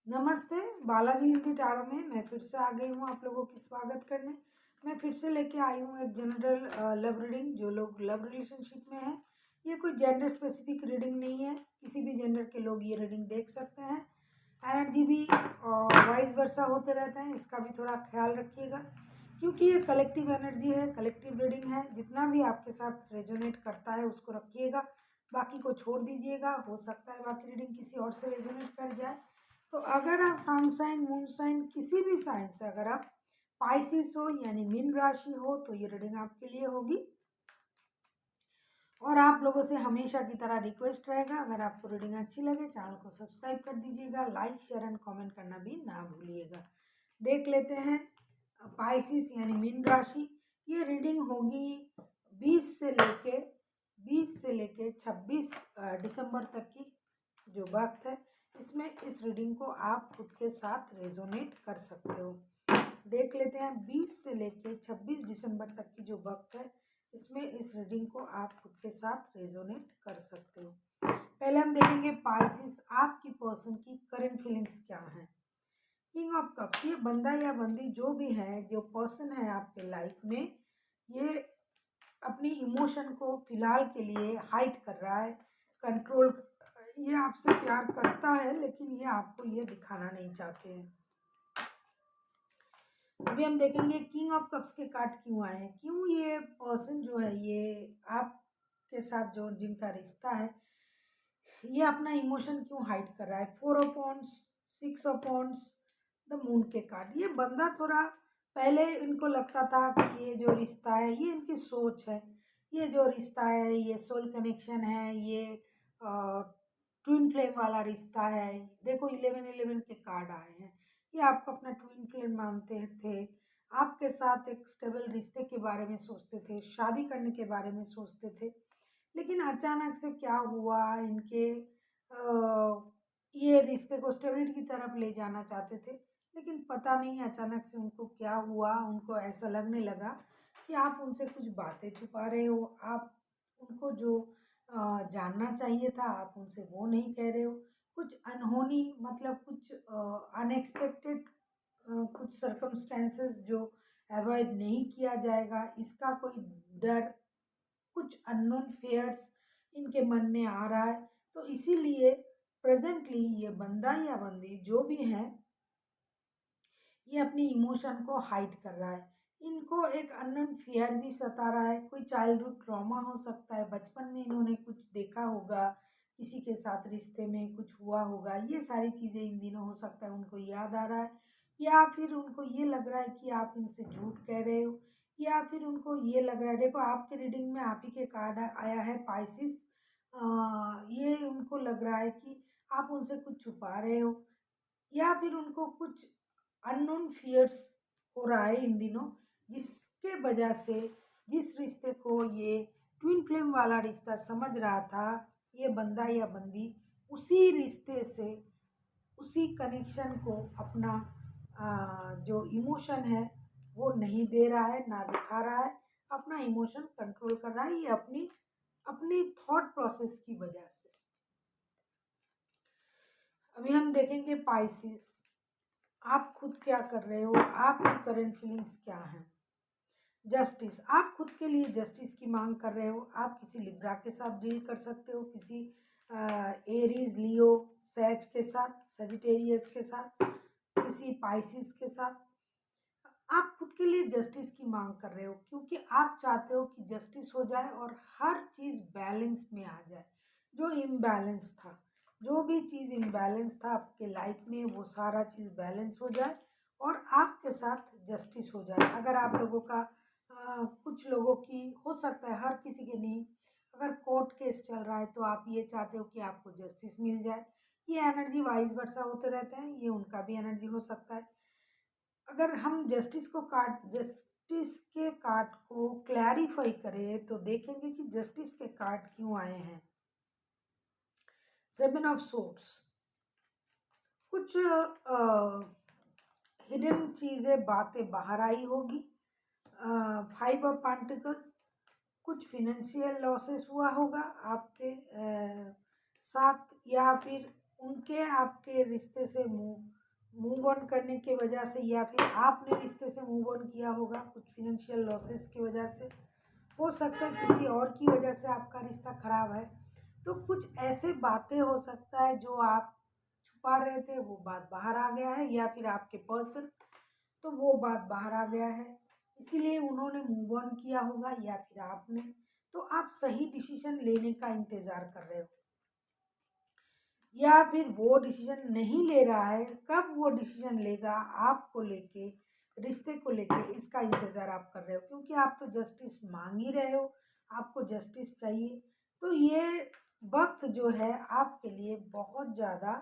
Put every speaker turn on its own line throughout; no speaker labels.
नमस्ते। बालाजी हिंदी टाड़ो में मैं फिर से आ गई हूँ आप लोगों की स्वागत करने। मैं फिर से लेके आई हूँ एक जनरल लव रीडिंग। जो लोग लव रिलेशनशिप में हैं, ये कोई जेंडर स्पेसिफिक रीडिंग नहीं है, किसी भी जेंडर के लोग ये रीडिंग देख सकते हैं। एनर्जी भी वाइस वर्सा होते रहते हैं, इसका भी थोड़ा ख्याल रखिएगा क्योंकि ये कलेक्टिव एनर्जी है, कलेक्टिव रीडिंग है। जितना भी आपके साथ रेजोनेट करता है उसको रखिएगा, बाकी को छोड़ दीजिएगा। हो सकता है बाकी रीडिंग किसी और से रेजोनेट कर जाए। तो अगर आप सन साइन, मून साइन, किसी भी साइन से अगर आप पाइसिस हो यानी मीन राशि हो तो ये रीडिंग आपके लिए होगी। और आप लोगों से हमेशा की तरह रिक्वेस्ट रहेगा, अगर आपको रीडिंग अच्छी लगे चैनल को सब्सक्राइब कर दीजिएगा, लाइक शेयर एंड कमेंट करना भी ना भूलिएगा। देख लेते हैं पाइसिस यानी मीन राशि। ये रीडिंग होगी 20 से लेके 26 दिसंबर तक की जो वक्त है, इसमें इस रीडिंग को आप खुद के साथ रेजोनेट कर सकते हो। देख लेते हैं 20 से लेके 26 दिसंबर तक की जो वक्त है, इसमें इस रीडिंग को आप खुद के साथ रेजोनेट कर सकते हो। पहले हम देखेंगे पाइसिस, आपकी पर्सन की करंट फीलिंग्स क्या है। किंग ऑफ कप्स, ये बंदा या बंदी जो भी है, जो पर्सन है आपके लाइफ में, ये अपनी इमोशन को फिलहाल के लिए हाइड कर रहा है, कंट्रोल। ये आपसे प्यार करता है लेकिन ये आपको ये दिखाना नहीं चाहते हैं। अभी हम देखेंगे किंग ऑफ कप्स के कार्ड क्यों आए हैं, क्यों ये पर्सन जो है, ये आपके साथ जो जिनका रिश्ता है, ये अपना इमोशन क्यों हाइड कर रहा है। 4 of wands, 6 of wands, the moon के कार्ड। ये बंदा थोड़ा पहले इनको लगता था कि ये जो रिश्ता है, ये इनकी सोच है, ये जो रिश्ता है ये सोल कनेक्शन है, ये ट्विन फ्लेम वाला रिश्ता है। देखो 11-11 के कार्ड आए हैं, ये आपको अपना ट्विन फ्लेम मानते थे, आपके साथ एक स्टेबल रिश्ते के बारे में सोचते थे, शादी करने के बारे में सोचते थे। लेकिन अचानक से क्या हुआ, इनके ये रिश्ते को स्टेबिलिटी की तरफ ले जाना चाहते थे, लेकिन पता नहीं अचानक से उनको क्या हुआ। उनको ऐसा लगने लगा कि आप उनसे कुछ बातें छुपा रहे हो, आप उनको जो जानना चाहिए था आप उनसे वो नहीं कह रहे हो। कुछ अनहोनी, मतलब कुछ अनएक्सपेक्टेड, कुछ सर्कमस्टेंसेस जो अवॉइड नहीं किया जाएगा, इसका कोई डर, कुछ अननोन फेयर्स इनके मन में आ रहा है। तो इसीलिए प्रेजेंटली ये बंदा या बंदी जो भी है, ये अपनी इमोशन को हाइड कर रहा है। इनको एक अननोन फियर भी सता रहा है, कोई चाइल्डहुड ट्रॉमा हो सकता है, बचपन में इन्होंने कुछ देखा होगा, किसी के साथ रिश्ते में कुछ हुआ होगा, ये सारी चीज़ें इन दिनों हो सकता है उनको याद आ रहा है। या फिर उनको ये लग रहा है कि आप इनसे झूठ कह रहे हो, या फिर उनको ये लग रहा है, देखो आपके रीडिंग में आप ही के कार्ड आया है पाइसिस। ये उनको लग रहा है कि आप उनसे कुछ छुपा रहे हो, या फिर उनको कुछ अननोन फियर्स हो रहा है इन दिनों, जिसके वजह से जिस रिश्ते को ये ट्विन फ्लेम वाला रिश्ता समझ रहा था, ये बंदा या बंदी उसी रिश्ते से, उसी कनेक्शन को अपना जो इमोशन है वो नहीं दे रहा है, ना दिखा रहा है, अपना इमोशन कंट्रोल कर रहा है, ये अपनी अपनी थॉट प्रोसेस की वजह से। अभी हम देखेंगे पाइसिस, आप खुद क्या कर रहे हो, आपकी करंट फीलिंग्स क्या है। जस्टिस, आप खुद के लिए जस्टिस की मांग कर रहे हो। आप किसी लिब्रा के साथ डील कर सकते हो, किसी एरीज, लियो, सैज के साथ, सजिटेरियस के साथ, किसी पाइसिस के साथ। आप खुद के लिए जस्टिस की मांग कर रहे हो क्योंकि आप चाहते हो कि जस्टिस हो जाए और हर चीज़ बैलेंस में आ जाए। जो इम्बैलेंस था, जो भी चीज़ इम्बैलेंस था आपके लाइफ में, वो सारा चीज़ बैलेंस हो जाए और आपके साथ जस्टिस हो जाए। अगर आप लोगों का कुछ लोगों की हो सकता है, हर किसी के नहीं, अगर कोर्ट केस चल रहा है तो आप ये चाहते हो कि आपको जस्टिस मिल जाए। ये एनर्जी वाइस वर्सा होते रहते हैं, ये उनका भी एनर्जी हो सकता है। अगर हम जस्टिस के कार्ड को क्लैरिफाई करें तो देखेंगे कि जस्टिस के कार्ड क्यों आए हैं। 7 ऑफ सोर्ड्स, कुछ हिडन चीज़ें, बातें बाहर आई होगी। 5 ऑफ पेंटिकल्स, कुछ फिनेंशियल लॉसेस हुआ होगा आपके साथ, या फिर उनके आपके रिश्ते से मूव ऑन करने की वजह से, या फिर आपने रिश्ते से मूव ऑन किया होगा कुछ फिनेंशियल लॉसेस की वजह से। हो सकता है किसी और की वजह से आपका रिश्ता खराब है। तो कुछ ऐसे बातें हो सकता है जो आप छुपा रहे थे, वो बात बाहर आ गया है, या फिर आपके पर्सन, तो वो बात बाहर आ गया है, इसीलिए उन्होंने मूव ऑन किया होगा या फिर आपने। तो आप सही डिसीजन लेने का इंतज़ार कर रहे हो, या फिर वो डिसीजन नहीं ले रहा है, कब वो डिसीजन लेगा आपको लेके, रिश्ते को लेके, इसका इंतज़ार आप कर रहे हो, क्योंकि आप तो जस्टिस मांग ही रहे हो, आपको जस्टिस चाहिए। तो ये वक्त जो है आपके लिए बहुत ज़्यादा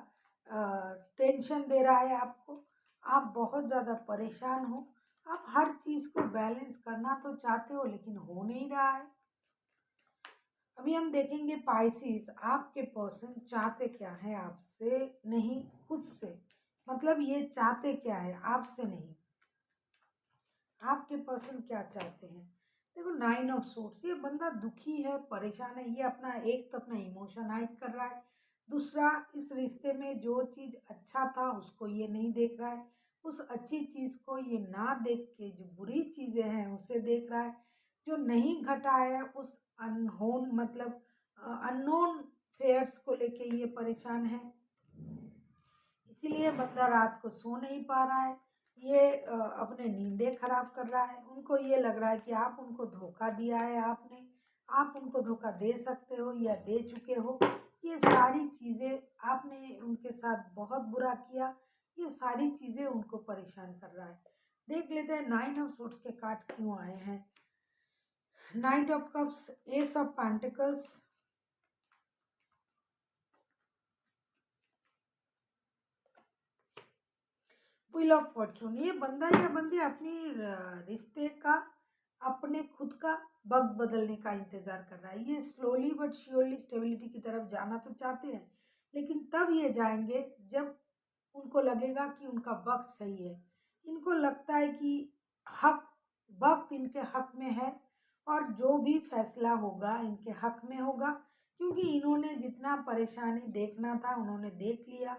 टेंशन दे रहा है आपको, आप बहुत ज़्यादा परेशान हो। आप हर चीज़ को बैलेंस करना तो चाहते हो, लेकिन हो नहीं रहा है। अभी हम देखेंगे पाइसिस, आपके पर्सन चाहते क्या है आपसे, नहीं खुद से। मतलब ये चाहते क्या है आपसे, नहीं आपके पर्सन क्या चाहते हैं। देखो 9 ऑफ सोर्ट्स, ये बंदा दुखी है, परेशान है, ये अपना एक तो अपना इमोशन हाइड कर रहा है, दूसरा इस रिश्ते में जो चीज़ अच्छा था उसको ये नहीं देख रहा है, उस अच्छी चीज़ को ये ना देख के जो बुरी चीज़ें हैं उसे देख रहा है, जो नहीं घटा है उस अनहोन मतलब अननोन फेयर्स को लेके ये परेशान है। इसीलिए बंदा रात को सो नहीं पा रहा है, ये अपने नींदें खराब कर रहा है। उनको ये लग रहा है कि आप उनको धोखा दिया है, आपने, आप उनको धोखा दे सकते हो या दे चुके हो। ये सारी चीज़ें आपने उनके साथ बहुत बुरा किया, ये सारी चीज़ें उनको परेशान कर रहा है। देख लेते हैं 9 ऑफ सोर्ट्स के कार्ड क्यों आए हैं। Night of cups, S of pentacles, wheel of Fortune. ये बंदा या बंदी अपनी रिश्ते का, अपने खुद का वक्त बदलने का इंतजार कर रहा है। ये स्लोली बट श्योरली स्टेबिलिटी की तरफ जाना तो चाहते हैं, लेकिन तब ये जाएंगे जब उनको लगेगा कि उनका वक्त सही है। इनको लगता है कि हक, वक्त इनके हक में है, और जो भी फैसला होगा इनके हक में होगा, क्योंकि इन्होंने जितना परेशानी देखना था उन्होंने देख लिया।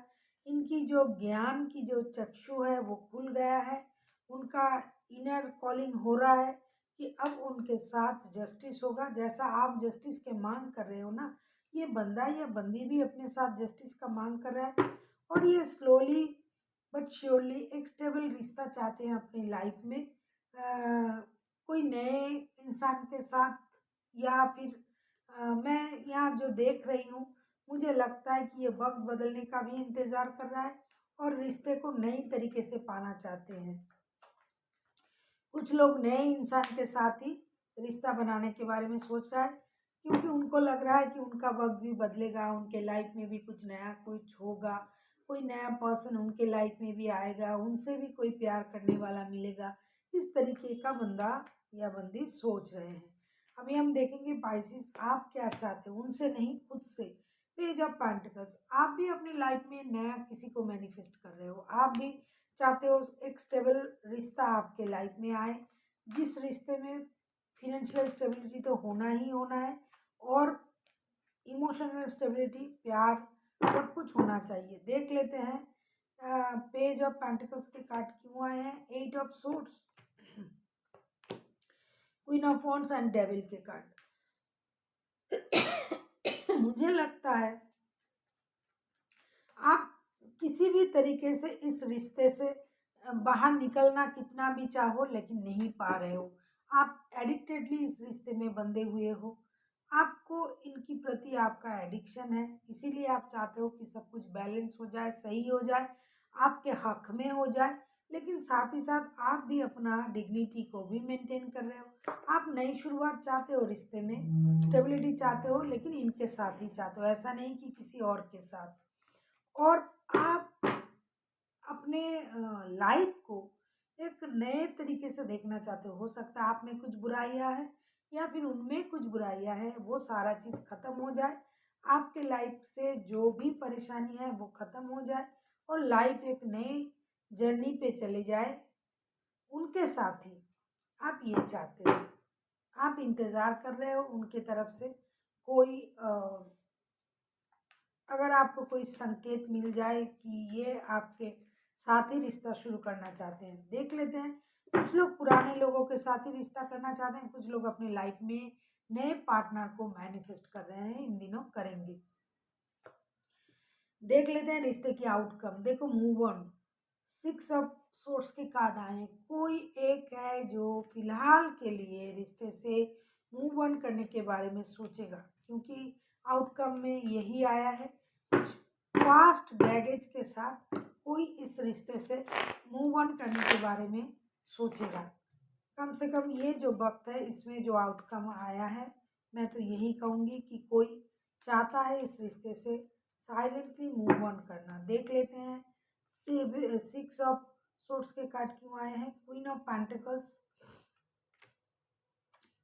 इनकी जो ज्ञान की जो चक्षु है वो खुल गया है, उनका इनर कॉलिंग हो रहा है कि अब उनके साथ जस्टिस होगा। जैसा आप जस्टिस के मांग कर रहे हो ना, ये बंदा या बंदी भी अपने साथ जस्टिस का मांग कर रहा है, और ये स्लोली बट श्योरली एक स्टेबल रिश्ता चाहते हैं अपनी लाइफ में, कोई नए इंसान के साथ, या फिर मैं यहाँ जो देख रही हूँ, मुझे लगता है कि ये वक्त बदलने का भी इंतज़ार कर रहा है और रिश्ते को नई तरीके से पाना चाहते हैं। कुछ लोग नए इंसान के साथ ही रिश्ता बनाने के बारे में सोच रहा है, क्योंकि उनको लग रहा है कि उनका वक्त भी बदलेगा, उनके लाइफ में भी कुछ नया कुछ होगा, कोई नया पर्सन उनके लाइफ में भी आएगा, उनसे भी कोई प्यार करने वाला मिलेगा। इस तरीके का बंदा या बंदी सोच रहे हैं। अभी हम देखेंगे पाइसिस, आप क्या चाहते हो, उनसे नहीं खुद से। पेज ऑफ पेंटिकल्स, आप भी अपनी लाइफ में नया किसी को मैनिफेस्ट कर रहे हो, आप भी चाहते हो एक स्टेबल रिश्ता आपके लाइफ में आए, जिस रिश्ते में फिनेंशियल स्टेबिलिटी तो होना ही होना है, और इमोशनल स्टेबिलिटी, प्यार, सब कुछ होना चाहिए। देख लेते हैं पेज ऑफ पेंटिकल्स के कार्ड क्यों आए हैं। 8 of suits, queen of wands and devil के कार्ड। मुझे लगता है आप किसी भी तरीके से इस रिश्ते से बाहर निकलना कितना भी चाहो, लेकिन नहीं पा रहे हो। आप एडिक्टेडली इस रिश्ते में बंधे हुए हो, आपको इनकी प्रति आपका एडिक्शन है, इसीलिए आप चाहते हो कि सब कुछ बैलेंस हो जाए, सही हो जाए, आपके हक में हो जाए, लेकिन साथ ही साथ आप भी अपना डिग्निटी को भी मेंटेन कर रहे हो। आप नई शुरुआत चाहते हो, रिश्ते में स्टेबिलिटी चाहते हो, लेकिन इनके साथ ही चाहते हो, ऐसा नहीं कि किसी और के साथ। और आप अपने लाइफ को एक नए तरीके से देखना चाहते हो सकता है आप में कुछ बुराइयां हैं या फिर उनमें कुछ बुराइयां हैं, वो सारा चीज़ ख़त्म हो जाए, आपके लाइफ से जो भी परेशानी है वो ख़त्म हो जाए, और लाइफ एक नई जर्नी पे चले जाए उनके साथ ही। आप ये चाहते हो, आप इंतज़ार कर रहे हो उनके तरफ से कोई अगर आपको कोई संकेत मिल जाए कि ये आपके साथ ही रिश्ता शुरू करना चाहते हैं, देख लेते हैं। कुछ लोग पुराने लोगों के साथ ही रिश्ता करना चाहते हैं, कुछ लोग अपनी लाइफ में नए पार्टनर को मैनिफेस्ट कर रहे हैं, इन दिनों करेंगे। देख लेते हैं रिश्ते की आउटकम। देखो, मूव ऑन, 6 ऑफ सोर्स के कार्ड आए हैं। कोई एक है जो फिलहाल के लिए रिश्ते से मूव ऑन करने के बारे में सोचेगा, क्योंकि आउटकम में यही आया है। कुछ पास्ट बैगेज के साथ कोई इस रिश्ते से मूव ऑन करने के बारे में सोचेगा। कम से कम ये जो वक्त है, इसमें जो आउटकम आया है, मैं तो यही कहूँगी कि कोई चाहता है इस रिश्ते से साइलेंटली मूव ऑन करना। देख लेते हैं 6 ऑफ सोर्स के कार्ड क्यों आए हैं। Queen of pentacles,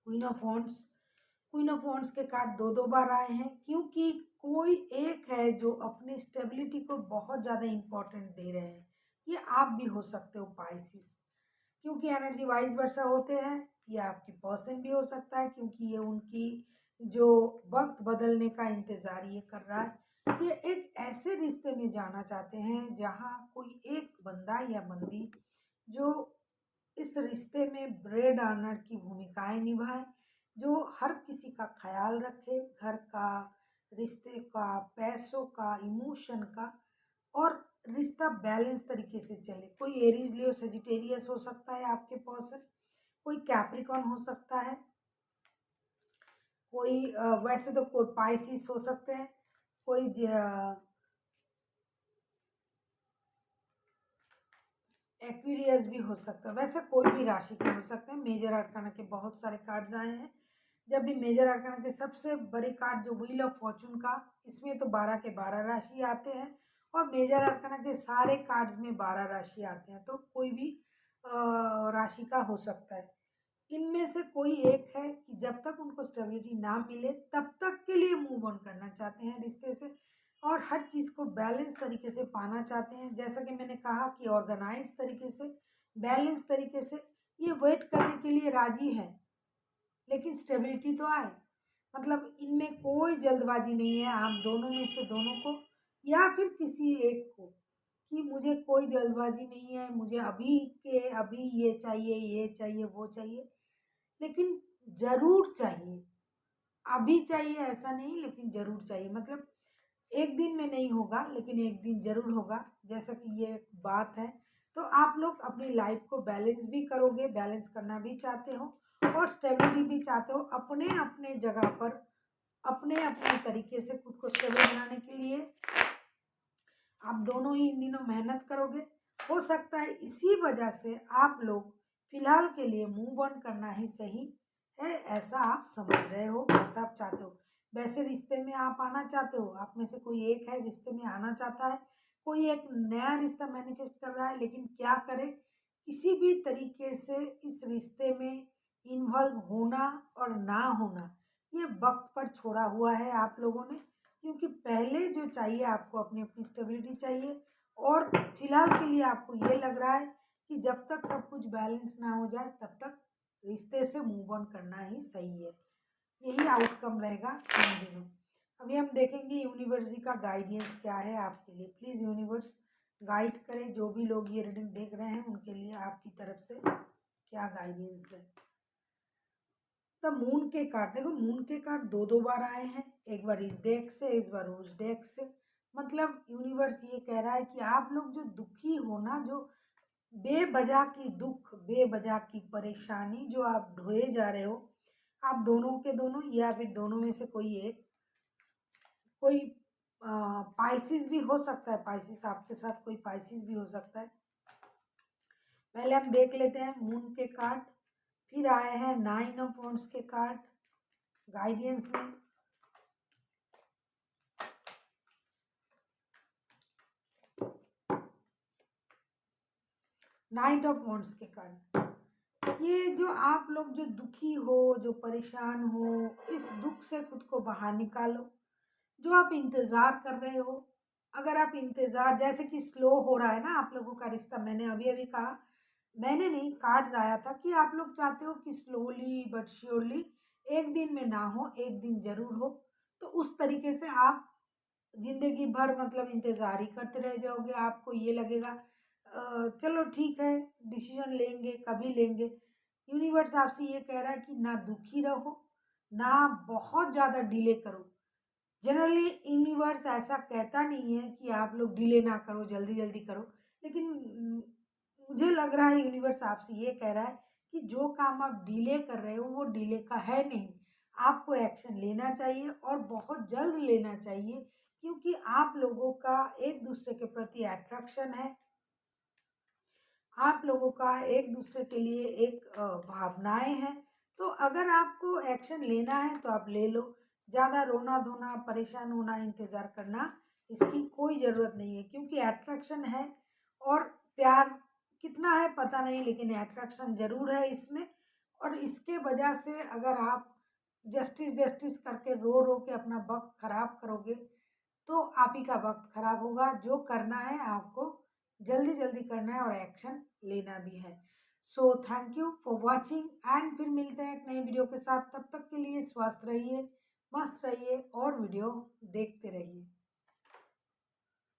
queen of wands. Queen of wands के कार्ड दो बार आए हैं, क्योंकि कोई एक है जो अपनी स्टेबिलिटी को बहुत ज़्यादा इम्पोर्टेंट दे रहे हैं। ये आप भी हो सकते हो पाइसिस, क्योंकि एनर्जी वाइज वर्सा होते हैं। ये आपकी पर्सन भी हो सकता है, क्योंकि ये उनकी जो वक्त बदलने का इंतज़ार ये कर रहा है। ये एक ऐसे रिश्ते में जाना चाहते हैं जहाँ कोई एक बंदा या बंदी जो इस रिश्ते में ब्रेड अर्नर की भूमिकाएं निभाए, जो हर किसी का ख्याल रखे, घर का, रिश्ते का, पैसों का, इमोशन का, और रिश्ता बैलेंस तरीके से चले। कोई एरीज लियो सेजिटेरियस हो सकता है आपके पर्सन, कोई कैप्रिकॉन हो सकता है, कोई वैसे तो कोई पाइसिस हो सकते हैं, कोई एक्वेरियस भी हो सकता है। वैसे कोई भी राशि के हो सकते हैं। मेजर आर्काना के बहुत सारे कार्ड्स आए हैं। जब भी मेजर आर्काना के सबसे बड़े कार्ड जो व्हील ऑफ फॉर्चून का, इसमें तो 12 के 12 राशि आते हैं, और मेजर आर्काना के सारे कार्ड्स में 12 राशि आते हैं, तो कोई भी राशि का हो सकता है। इनमें से कोई एक है कि जब तक उनको स्टेबिलिटी ना मिले तब तक के लिए मूव ऑन करना चाहते हैं रिश्ते से, और हर चीज़ को बैलेंस तरीके से पाना चाहते हैं। जैसा कि मैंने कहा कि ऑर्गेनाइज तरीके से, बैलेंस तरीके से ये वेट करने के लिए राजी है, लेकिन स्टेबिलिटी तो आए। मतलब इनमें कोई जल्दबाजी नहीं है, आप दोनों में से दोनों को या फिर किसी एक को, कि मुझे कोई जल्दबाजी नहीं है, मुझे अभी के अभी ये चाहिए वो चाहिए, लेकिन ज़रूर चाहिए। अभी चाहिए ऐसा नहीं, लेकिन ज़रूर चाहिए। मतलब एक दिन में नहीं होगा, लेकिन एक दिन ज़रूर होगा, जैसा कि ये बात है। तो आप लोग अपनी लाइफ को बैलेंस भी करोगे, बैलेंस करना भी चाहते हो, और स्टेबिलिटी भी चाहते हो अपने अपने जगह पर, अपने अपने तरीके से खुद को स्टेबल बनाने के लिए। आप दोनों ही इन दिनों मेहनत करोगे। हो सकता है इसी वजह से आप लोग फिलहाल के लिए मूव ऑन करना ही सही है, ऐसा आप समझ रहे हो, ऐसा आप चाहते हो। वैसे रिश्ते में आप आना चाहते हो, आप में से कोई एक है रिश्ते में आना चाहता है, कोई एक नया रिश्ता मैनिफेस्ट कर रहा है, लेकिन क्या करे, किसी भी तरीके से इस रिश्ते में इन्वॉल्व होना और ना होना, ये वक्त पर छोड़ा हुआ है आप लोगों ने। क्योंकि पहले जो चाहिए आपको अपनी अपनी स्टेबिलिटी चाहिए, और फिलहाल के लिए आपको ये लग रहा है कि जब तक सब कुछ बैलेंस ना हो जाए तब तक रिश्ते से मूव ऑन करना ही सही है। यही आउटकम रहेगा इन दिनों। अभी हम देखेंगे यूनिवर्स जी का गाइडेंस क्या है आपके लिए। प्लीज़ यूनिवर्स गाइड करें, जो भी लोग ये रीडिंग देख रहे हैं उनके लिए आपकी तरफ से क्या गाइडेंस है। द मून के कार्ड, देखो मून के कार्ड दो बार आए हैं, एक बार इस डेक से, इस बार उस डेक से। मतलब यूनिवर्स ये कह रहा है कि आप लोग जो दुखी हो ना, जो बेवजह की दुख, बेवजह की परेशानी जो आप ढोए जा रहे हो, आप दोनों के दोनों या फिर दोनों में से कोई एक, कोई पाइसिस भी हो सकता है, पाइसिस आपके साथ कोई पाइसिस भी हो सकता है। पहले हम देख लेते हैं मून के कार्ड। फिर आए हैं 9 ऑफ वॉन्ड्स के कार्ड गाइडेंस में। नाइट ऑफ वॉन्ड्स के कार्ड, ये जो आप लोग जो दुखी हो, जो परेशान हो, इस दुख से खुद को बाहर निकालो। जो आप इंतज़ार कर रहे हो, अगर आप इंतज़ार, जैसे कि स्लो हो रहा है ना आप लोगों का रिश्ता, मैंने अभी अभी कहा, मैंने नहीं, कार्ड्स आया था कि आप लोग चाहते हो कि स्लोली बट श्योरली, एक दिन में ना हो, एक दिन ज़रूर हो। तो उस तरीके से आप ज़िंदगी भर मतलब इंतज़ार ही करते रह जाओगे। आपको ये लगेगा चलो ठीक है, डिसीज़न लेंगे, कभी लेंगे। यूनिवर्स आपसे ये कह रहा है कि ना दुखी रहो, ना बहुत ज़्यादा डिले करो। जनरली यूनिवर्स ऐसा कहता नहीं है कि आप लोग डिले ना करो, जल्दी-जल्दी करो। लेकिन मुझे लग रहा है यूनिवर्स आपसे ये कह रहा है कि जो काम आप डिले कर रहे हो वो डिले का है नहीं। आपको एक्शन लेना चाहिए और बहुत जल्द लेना चाहिए, क्योंकि आप लोगों का एक-दूसरे के प्रति अट्रैक्शन है। आप लोगों का एक-दूसरे के लिए एक भावनाएँ हैं। तो अगर आपको एक्शन लेना है तो आप ले लो। ज़्यादा रोना-धोना, परेशान होना, इंतज़ार करना, इसकी कोई ज़रूरत नहीं है, क्योंकि अट्रैक्शन है। और प्यार कितना है पता नहीं, लेकिन अट्रैक्शन ज़रूर है इसमें। और इसके वजह से अगर आप जस्टिस करके रो-रो के अपना वक़्त ख़राब करोगे, तो आप ही का वक़्त ख़राब होगा। जो करना है आपको जल्दी-जल्दी करना है और एक्शन लेना भी है। So thank you for watching and फिर मिलते हैं एक नई वीडियो के साथ। तब तक के लिए स्वस्थ रहिए, मस्त रहिए और वीडियो देखते रहिए।